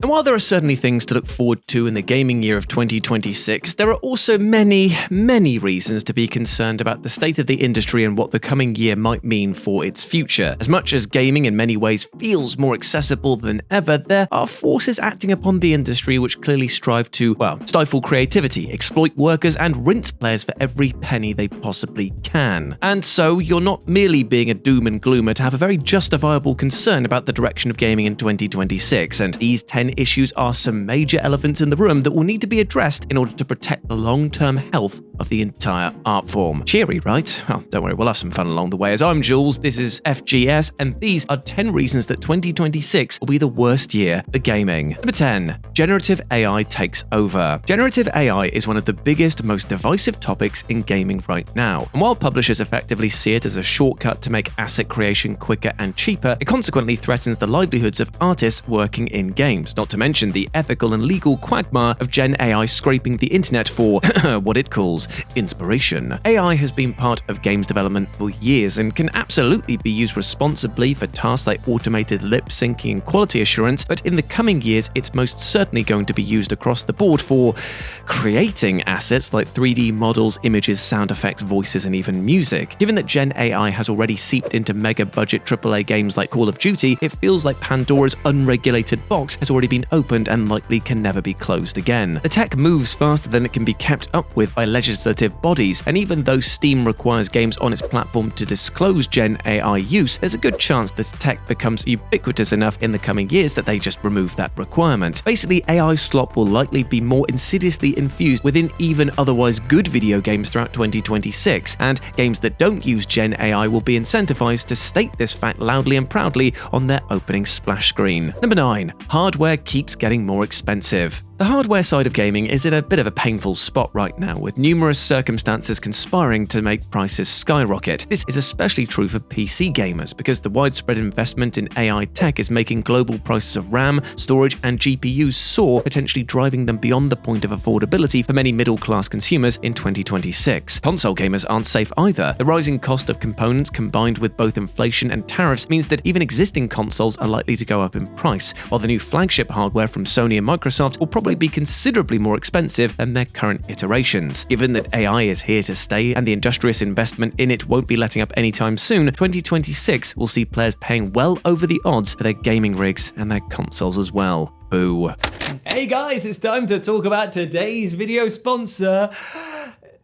And while there are certainly things to look forward to in the gaming year of 2026, there are also many, many reasons to be concerned about the state of the industry and what the coming year might mean for its future. As much as gaming in many ways feels more accessible than ever, there are forces acting upon the industry which clearly strive to, stifle creativity, exploit workers, and rinse players for every penny they possibly can. And so you're not merely being a doom and gloomer to have a very justifiable concern about the direction of gaming in 2026, and these 10 issues are some major elephants in the room that will need to be addressed in order to protect the long-term health of the entire art form. Cheery, right? Well, don't worry, we'll have some fun along the way. As I'm Jules, this is FGS, and these are 10 reasons that 2026 will be the worst year for gaming. Number 10. Generative AI takes over. Generative AI is one of the biggest, most divisive topics in gaming right now. And while publishers effectively see it as a shortcut to make asset creation quicker and cheaper, it consequently threatens the livelihoods of artists working in games, not to mention the ethical and legal quagmire of Gen AI scraping the internet for what it calls inspiration. AI has been part of games development for years and can absolutely be used responsibly for tasks like automated lip syncing and quality assurance, but in the coming years, it's most certainly going to be used across the board for creating assets like 3D models, images, sound effects, voices, and even music. Given that Gen AI has already seeped into mega-budget AAA games like Call of Duty, it feels like Pandora's unregulated box has already been opened and likely can never be closed again. The tech moves faster than it can be kept up with by legislative bodies, and even though Steam requires games on its platform to disclose Gen AI use, there's a good chance this tech becomes ubiquitous enough in the coming years that they just remove that requirement. Basically, AI slop will likely be more insidiously infused within even otherwise good video games throughout 2026, and games that don't use Gen AI will be incentivized to state this fact loudly and proudly on their opening splash screen. Number 9. Hardware keeps getting more expensive. The hardware side of gaming is in a bit of a painful spot right now, with numerous circumstances conspiring to make prices skyrocket. This is especially true for PC gamers, because the widespread investment in AI tech is making global prices of RAM, storage, and GPUs soar, potentially driving them beyond the point of affordability for many middle-class consumers in 2026. Console gamers aren't safe either. The rising cost of components combined with both inflation and tariffs means that even existing consoles are likely to go up in price, while the new flagship hardware from Sony and Microsoft will probably be considerably more expensive than their current iterations. Given that AI is here to stay and the industrious investment in it won't be letting up anytime soon, 2026 will see players paying well over the odds for their gaming rigs and their consoles as well. Boo. Hey guys, it's time to talk about today's video sponsor.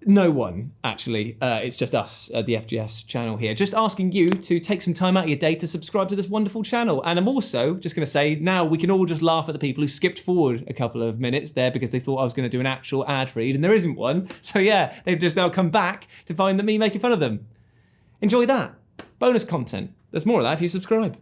No one, actually. It's just us at the FGS channel here. Just asking you to take some time out of your day to subscribe to this wonderful channel. And I'm also just going to say, now we can all just laugh at the people who skipped forward a couple of minutes there because they thought I was going to do an actual ad read, and there isn't one. So yeah, they've just now come back to find that me making fun of them. Enjoy that. Bonus content. There's more of that if you subscribe.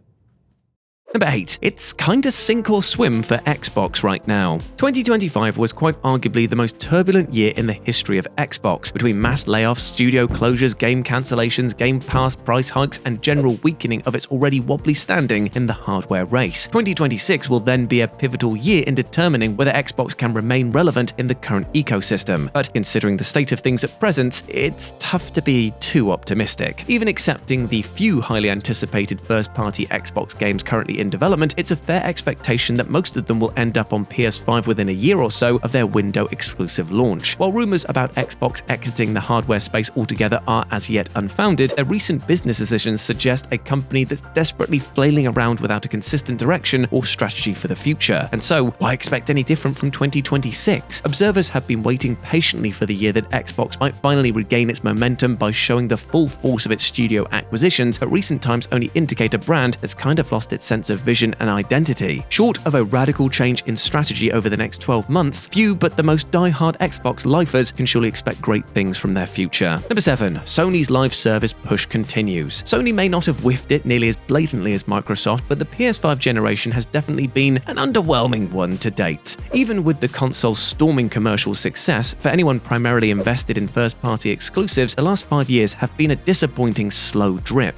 Number 8. It's kinda sink or swim for Xbox right now. 2025 was quite arguably the most turbulent year in the history of Xbox, between mass layoffs, studio closures, game cancellations, Game Pass price hikes, and general weakening of its already wobbly standing in the hardware race. 2026 will then be a pivotal year in determining whether Xbox can remain relevant in the current ecosystem. But considering the state of things at present, it's tough to be too optimistic. Even accepting the few highly anticipated first-party Xbox games currently in development, it's a fair expectation that most of them will end up on PS5 within a year or so of their window exclusive launch. While rumors about Xbox exiting the hardware space altogether are as yet unfounded, a recent business decisions suggest a company that's desperately flailing around without a consistent direction or strategy for the future. And so, why expect any different from 2026? Observers have been waiting patiently for the year that Xbox might finally regain its momentum by showing the full force of its studio acquisitions, but recent times only indicate a brand that's kind of lost its sense of vision and identity. Short of a radical change in strategy over the next 12 months, few but the most die-hard Xbox lifers can surely expect great things from their future. Number 7. Sony's live service push continues. Sony may not have whiffed it nearly as blatantly as Microsoft, but the PS5 generation has definitely been an underwhelming one to date. Even with the console's storming commercial success, for anyone primarily invested in first-party exclusives, the last 5 years have been a disappointing slow drip.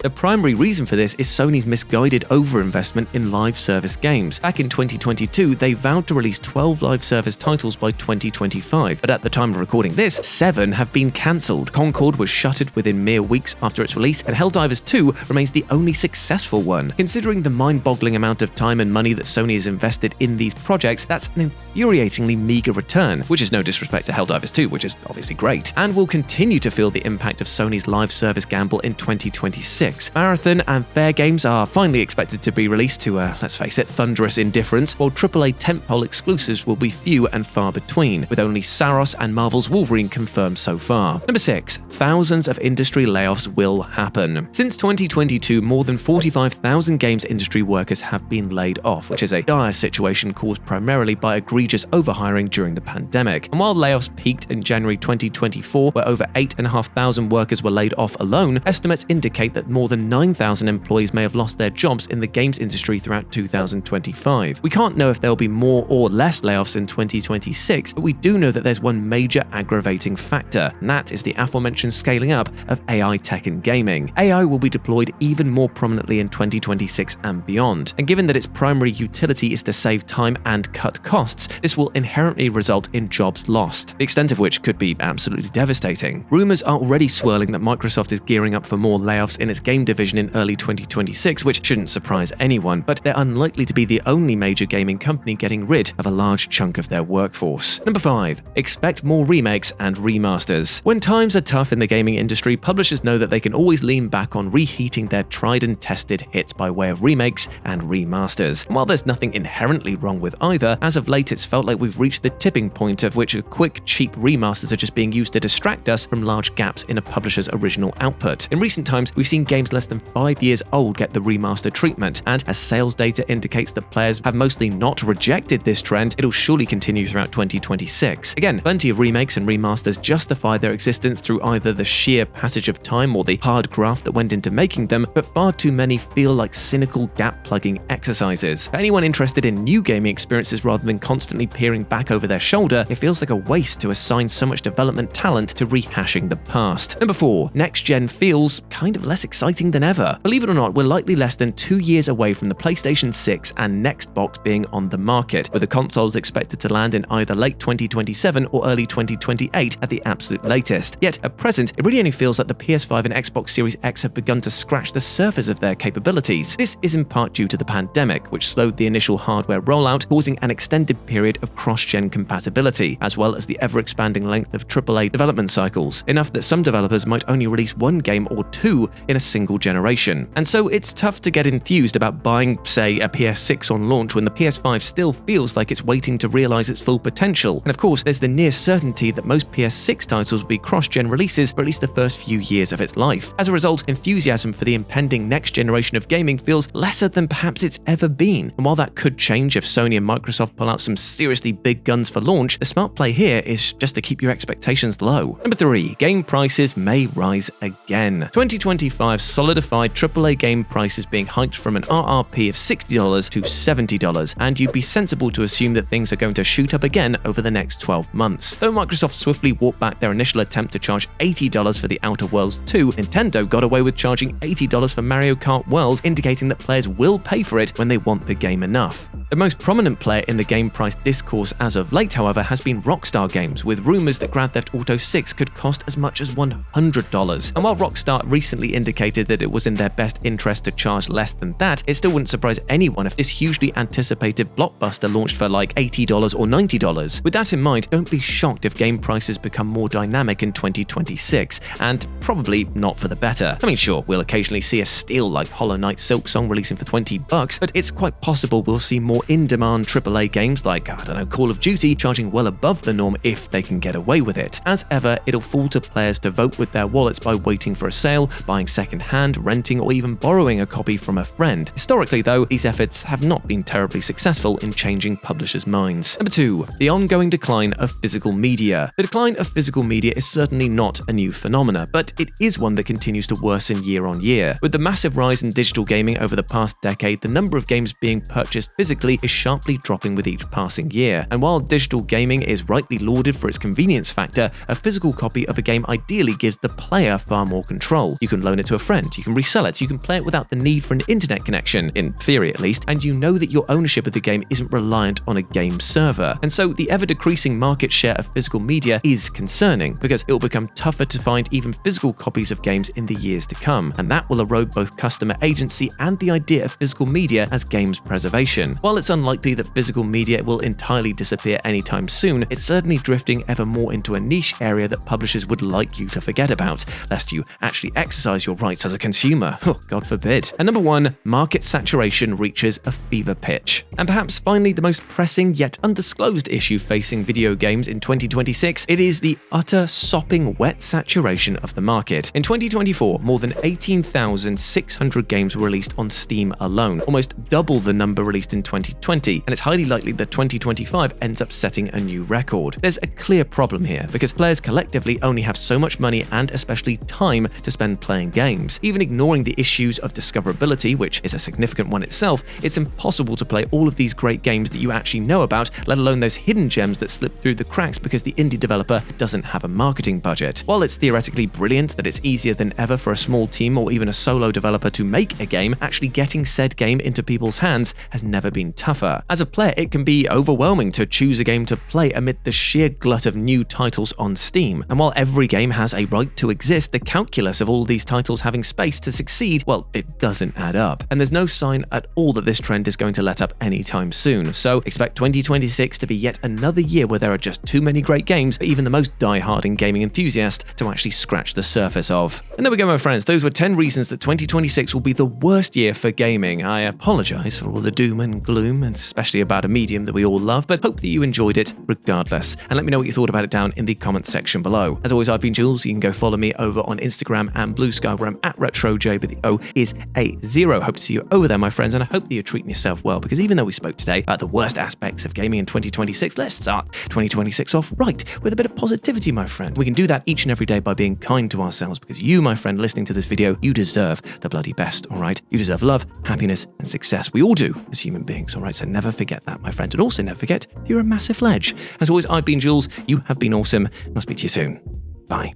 The primary reason for this is Sony's misguided overinvestment in live service games. Back in 2022, they vowed to release 12 live service titles by 2025, but at the time of recording this, 7 have been cancelled. Concord was shuttered within mere weeks after its release, and Helldivers 2 remains the only successful one. Considering the mind-boggling amount of time and money that Sony has invested in these projects, that's an infuriatingly meager return, which is no disrespect to Helldivers 2, which is obviously great, and will continue to feel the impact of Sony's live service gamble in 2026. Marathon and Fair games are finally expected to be released to, let's face it, thunderous indifference, while AAA tentpole exclusives will be few and far between, with only Saros and Marvel's Wolverine confirmed so far. Number 6. Thousands of industry layoffs will happen. Since 2022, more than 45,000 games industry workers have been laid off, which is a dire situation caused primarily by egregious overhiring during the pandemic. And while layoffs peaked in January 2024, where over 8,500 workers were laid off alone, estimates indicate that more than 9,000 employees may have lost their jobs in the games industry throughout 2025. We can't know if there will be more or less layoffs in 2026, but we do know that there's one major aggravating factor, and that is the aforementioned scaling up of AI tech and gaming. AI will be deployed even more prominently in 2026 and beyond, and given that its primary utility is to save time and cut costs, this will inherently result in jobs lost, the extent of which could be absolutely devastating. Rumors are already swirling that Microsoft is gearing up for more layoffs in its game division in early 2026, which shouldn't surprise anyone, but they're unlikely to be the only major gaming company getting rid of a large chunk of their workforce. Number 5. Expect more remakes and remasters. When times are tough in the gaming industry, publishers know that they can always lean back on reheating their tried and tested hits by way of remakes and remasters. And while there's nothing inherently wrong with either, as of late it's felt like we've reached the tipping point of which quick, cheap remasters are just being used to distract us from large gaps in a publisher's original output. In recent times, we've seen games less than 5 years old get the remaster treatment, and as sales data indicates that players have mostly not rejected this trend, it'll surely continue throughout 2026. Again, plenty of remakes and remasters justify their existence through either the sheer passage of time or the hard graft that went into making them, but far too many feel like cynical gap-plugging exercises. For anyone interested in new gaming experiences rather than constantly peering back over their shoulder, it feels like a waste to assign so much development talent to rehashing the past. Number 4. Next-gen feels kind of less exciting than ever. Believe it or not, we're likely less than 2 years away from the PlayStation 6 and Xbox being on the market, with the consoles expected to land in either late 2027 or early 2028 at the absolute latest. Yet, at present, it really only feels like the PS5 and Xbox Series X have begun to scratch the surface of their capabilities. This is in part due to the pandemic, which slowed the initial hardware rollout, causing an extended period of cross-gen compatibility, as well as the ever-expanding length of AAA development cycles, enough that some developers might only release one game or two in a single generation. And so it's tough to get enthused about buying, say, a PS6 on launch when the PS5 still feels like it's waiting to realize its full potential. And of course, there's the near certainty that most PS6 titles will be cross-gen releases for at least the first few years of its life. As a result, enthusiasm for the impending next generation of gaming feels lesser than perhaps it's ever been. And while that could change if Sony and Microsoft pull out some seriously big guns for launch, the smart play here is just to keep your expectations low. Number 3. Game prices may rise again. 2025 solidified AAA game prices being hiked from an RRP of $60 to $70, and you'd be sensible to assume that things are going to shoot up again over the next 12 months. Though Microsoft swiftly walked back their initial attempt to charge $80 for The Outer Worlds 2, Nintendo got away with charging $80 for Mario Kart World, indicating that players will pay for it when they want the game enough. The most prominent player in the game price discourse as of late, however, has been Rockstar Games, with rumors that Grand Theft Auto 6 could cost as much as $100. And while Rockstar recently indicated that it was in their best interest to charge less than that, it still wouldn't surprise anyone if this hugely anticipated blockbuster launched for like $80 or $90. With that in mind, don't be shocked if game prices become more dynamic in 2026, and probably not for the better. I mean, sure, we'll occasionally see a steal like Hollow Knight Silksong releasing for $20, but it's quite possible we'll see more in-demand AAA games like, Call of Duty charging well above the norm if they can get away with it. As ever, it'll fall to players to vote with their wallets by waiting for a sale, buying second-hand, renting, or even borrowing a copy from a friend. Historically, though, these efforts have not been terribly successful in changing publishers' minds. Number 2. The ongoing decline of physical media. The decline of physical media is certainly not a new phenomena, but it is one that continues to worsen year on year. With the massive rise in digital gaming over the past decade, the number of games being purchased physically is sharply dropping with each passing year. And while digital gaming is rightly lauded for its convenience factor, a physical copy of a game ideally gives the player far more control. You can loan it to a friend friend, you can resell it, you can play it without the need for an internet connection, in theory at least, and you know that your ownership of the game isn't reliant on a game server. And so the ever-decreasing market share of physical media is concerning, because it will become tougher to find even physical copies of games in the years to come, and that will erode both customer agency and the idea of physical media as games preservation. While it's unlikely that physical media will entirely disappear anytime soon, it's certainly drifting ever more into a niche area that publishers would like you to forget about, lest you actually exercise your rights as a consumer. Oh, God forbid. And number 1, market saturation reaches a fever pitch. And perhaps finally the most pressing yet undisclosed issue facing video games in 2026, it is the utter sopping wet saturation of the market. In 2024, more than 18,600 games were released on Steam alone, almost double the number released in 2020, and it's highly likely that 2025 ends up setting a new record. There's a clear problem here, because players collectively only have so much money and especially time to spend playing games. Even ignoring the issues of discoverability, which is a significant one itself, it's impossible to play all of these great games that you actually know about, let alone those hidden gems that slip through the cracks because the indie developer doesn't have a marketing budget. While it's theoretically brilliant that it's easier than ever for a small team or even a solo developer to make a game, actually getting said game into people's hands has never been tougher. As a player, it can be overwhelming to choose a game to play amid the sheer glut of new titles on Steam. And while every game has a right to exist, the calculus of all these titles having space to succeed, well, it doesn't add up. And there's no sign at all that this trend is going to let up anytime soon. So expect 2026 to be yet another year where there are just too many great games for even the most die-hard in gaming enthusiast to actually scratch the surface of. And there we go, my friends. Those were 10 reasons that 2026 will be the worst year for gaming. I apologize for all the doom and gloom, and especially about a medium that we all love, but hope that you enjoyed it regardless. And let me know what you thought about it down in the comments section below. As always, I've been Jules. You can go follow me over on Instagram and Blue Sky, where I'm at RetroJ, but the O is a 0. Hope to see you over there, my friends, and I hope that you're treating yourself well, because even though we spoke today about the worst aspects of gaming in 2026, let's start 2026 off right with a bit of positivity, my friend. We can do that each and every day by being kind to ourselves, because you, my friend, listening to this video, you deserve the bloody best, all right? You deserve love, happiness, and success. We all do as human beings, all right? So never forget that, my friend. And also never forget, you're a massive ledge. As always, I've been Jules. You have been awesome. I'll speak to you soon. Bye.